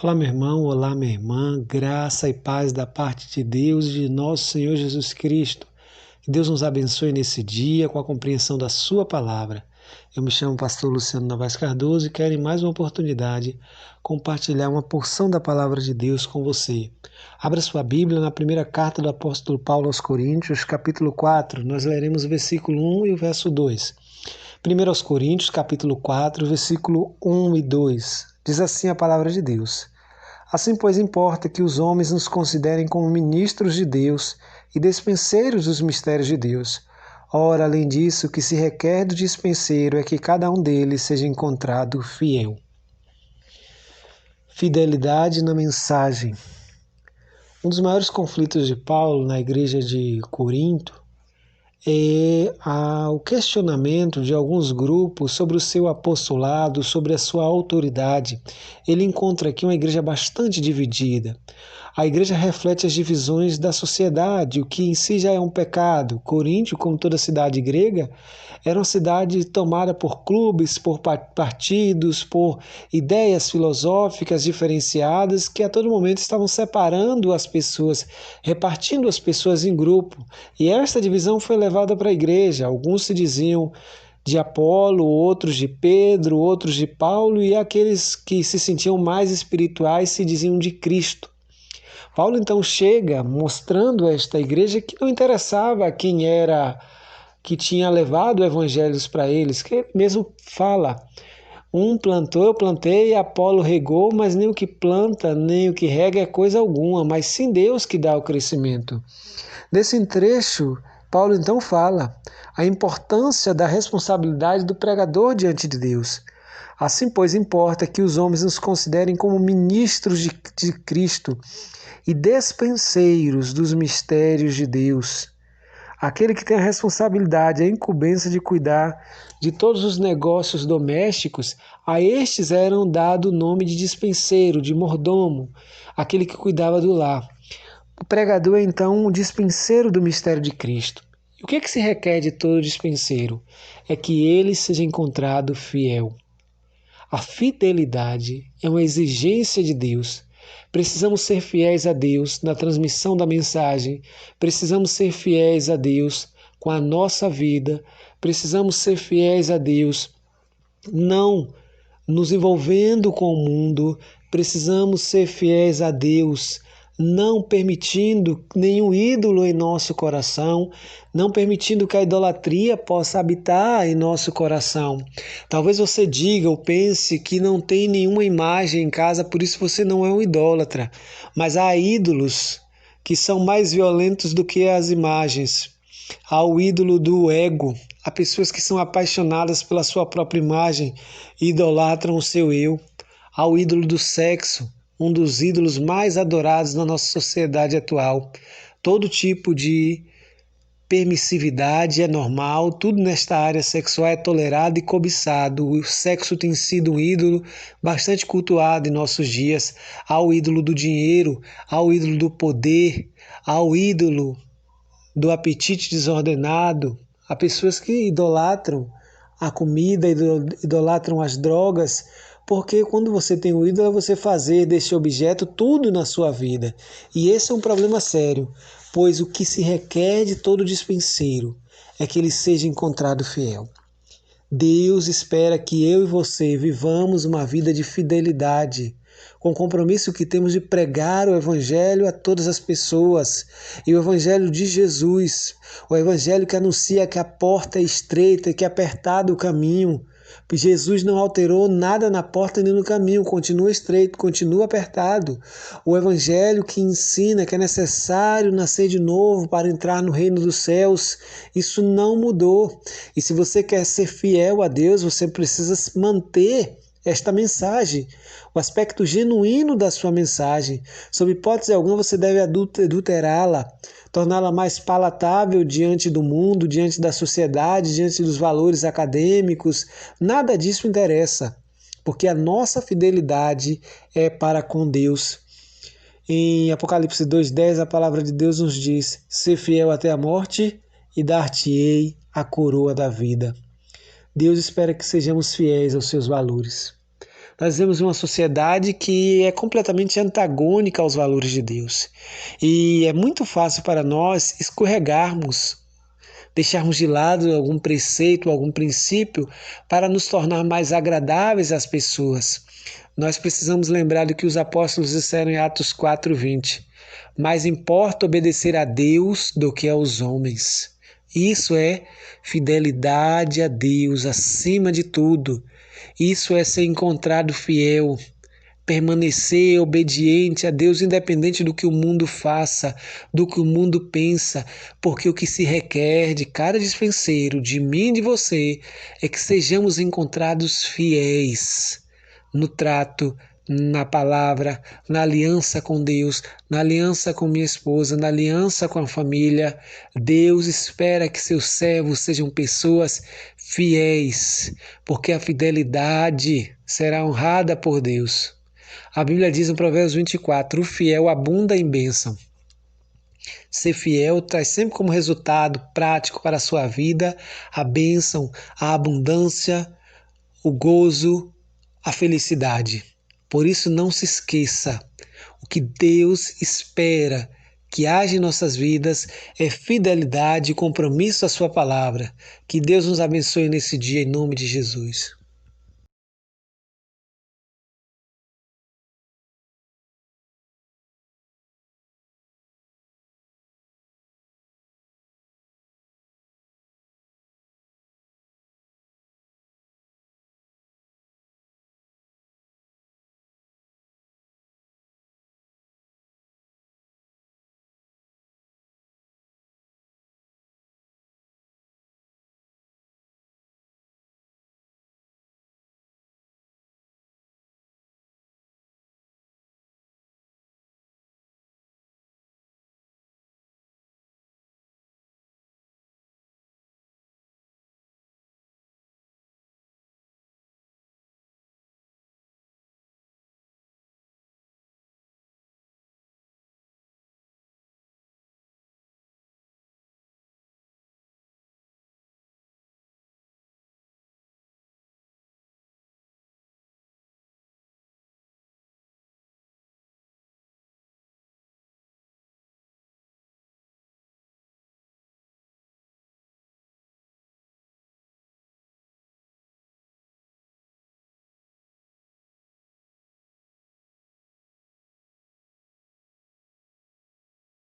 Olá, meu irmão, olá, minha irmã, graça e paz da parte de Deus e de nosso Senhor Jesus Cristo. Que Deus nos abençoe nesse dia com a compreensão da Sua palavra. Eu me chamo Pastor Luciano Novaes Cardoso e quero, em mais uma oportunidade, compartilhar uma porção da palavra de Deus com você. Abra sua Bíblia na primeira carta do apóstolo Paulo aos Coríntios, capítulo 4. Nós leremos o versículo 1 e o verso 2. 1 aos Coríntios, capítulo 4, versículo 1 e 2. Diz assim a palavra de Deus. Assim, pois, importa que os homens nos considerem como ministros de Deus e despenseiros dos mistérios de Deus. Ora, além disso, o que se requer do dispenseiro é que cada um deles seja encontrado fiel. Fidelidade na mensagem. Um dos maiores conflitos de Paulo na igreja de Corinto é o questionamento de alguns grupos sobre o seu apostolado, sobre a sua autoridade. Ele encontra aqui uma igreja bastante dividida. A igreja reflete as divisões da sociedade, o que em si já é um pecado. Coríntio, como toda cidade grega, era uma cidade tomada por clubes, por partidos, por ideias filosóficas diferenciadas que a todo momento estavam separando as pessoas, repartindo as pessoas em grupo. E esta divisão foi levada para a igreja. Alguns se diziam de Apolo, outros de Pedro, outros de Paulo, e aqueles que se sentiam mais espirituais se diziam de Cristo. Paulo então chega mostrando a esta igreja que não interessava quem era que tinha levado evangelhos para eles, que ele mesmo fala: um plantou, eu plantei, Apolo regou, mas nem o que planta, nem o que rega é coisa alguma, mas sim Deus que dá o crescimento. Nesse trecho, Paulo então fala a importância da responsabilidade do pregador diante de Deus. Assim, pois, importa que os homens nos considerem como ministros de Cristo e despenseiros dos mistérios de Deus. Aquele que tem a responsabilidade, a incumbência de cuidar de todos os negócios domésticos, a estes eram dado o nome de dispenseiro, de mordomo, aquele que cuidava do lar. O pregador é então um dispenseiro do mistério de Cristo. E o que se requer de todo dispenseiro? É que ele seja encontrado fiel. A fidelidade é uma exigência de Deus. Precisamos ser fiéis a Deus na transmissão da mensagem, precisamos ser fiéis a Deus com a nossa vida, precisamos ser fiéis a Deus não nos envolvendo com o mundo, precisamos ser fiéis a Deus não permitindo nenhum ídolo em nosso coração, não permitindo que a idolatria possa habitar em nosso coração. Talvez você diga ou pense que não tem nenhuma imagem em casa, por isso você não é um idólatra. Mas há ídolos que são mais violentos do que as imagens. Há o ídolo do ego. Há pessoas que são apaixonadas pela sua própria imagem e idolatram o seu eu. Há o ídolo do sexo, um dos ídolos mais adorados na nossa sociedade atual. Todo tipo de permissividade é normal, tudo nesta área sexual é tolerado e cobiçado. O sexo tem sido um ídolo bastante cultuado em nossos dias. Há o ídolo do dinheiro, há o ídolo do poder, há o ídolo do apetite desordenado. Há pessoas que idolatram a comida, idolatram as drogas, porque quando você tem o ídolo é você fazer desse objeto tudo na sua vida. E esse é um problema sério, pois o que se requer de todo dispenseiro é que ele seja encontrado fiel. Deus espera que eu e você vivamos uma vida de fidelidade, com o compromisso que temos de pregar o Evangelho a todas as pessoas, e o Evangelho de Jesus, o Evangelho que anuncia que a porta é estreita e que é apertado o caminho. Jesus não alterou nada na porta nem no caminho, continua estreito, continua apertado. O Evangelho que ensina que é necessário nascer de novo para entrar no reino dos céus, isso não mudou. E se você quer ser fiel a Deus, você precisa manter esta mensagem, o aspecto genuíno da sua mensagem. Sob hipótese alguma, você deve adulterá-la, torná-la mais palatável diante do mundo, diante da sociedade, diante dos valores acadêmicos. Nada disso interessa, porque a nossa fidelidade é para com Deus. Em Apocalipse 2:10, a palavra de Deus nos diz: ser fiel até a morte e dar-te-ei a coroa da vida. Deus espera que sejamos fiéis aos seus valores. Nós vivemos uma sociedade que é completamente antagônica aos valores de Deus. E é muito fácil para nós escorregarmos, deixarmos de lado algum preceito, algum princípio para nos tornar mais agradáveis às pessoas. Nós precisamos lembrar do que os apóstolos disseram em Atos 4:20. Mais importa obedecer a Deus do que aos homens. Isso é fidelidade a Deus acima de tudo. Isso é ser encontrado fiel, permanecer obediente a Deus, independente do que o mundo faça, do que o mundo pensa, porque o que se requer de cada dispenseiro, de mim e de você, é que sejamos encontrados fiéis no trato, na palavra, na aliança com Deus, na aliança com minha esposa, na aliança com a família. Deus espera que seus servos sejam pessoas fiéis, porque a fidelidade será honrada por Deus. A Bíblia diz em Provérbios 24, o fiel abunda em bênção. Ser fiel traz sempre como resultado prático para a sua vida a bênção, a abundância, o gozo, a felicidade. Por isso não se esqueça, o que Deus espera que haja em nossas vidas é fidelidade e compromisso à sua palavra. Que Deus nos abençoe nesse dia em nome de Jesus.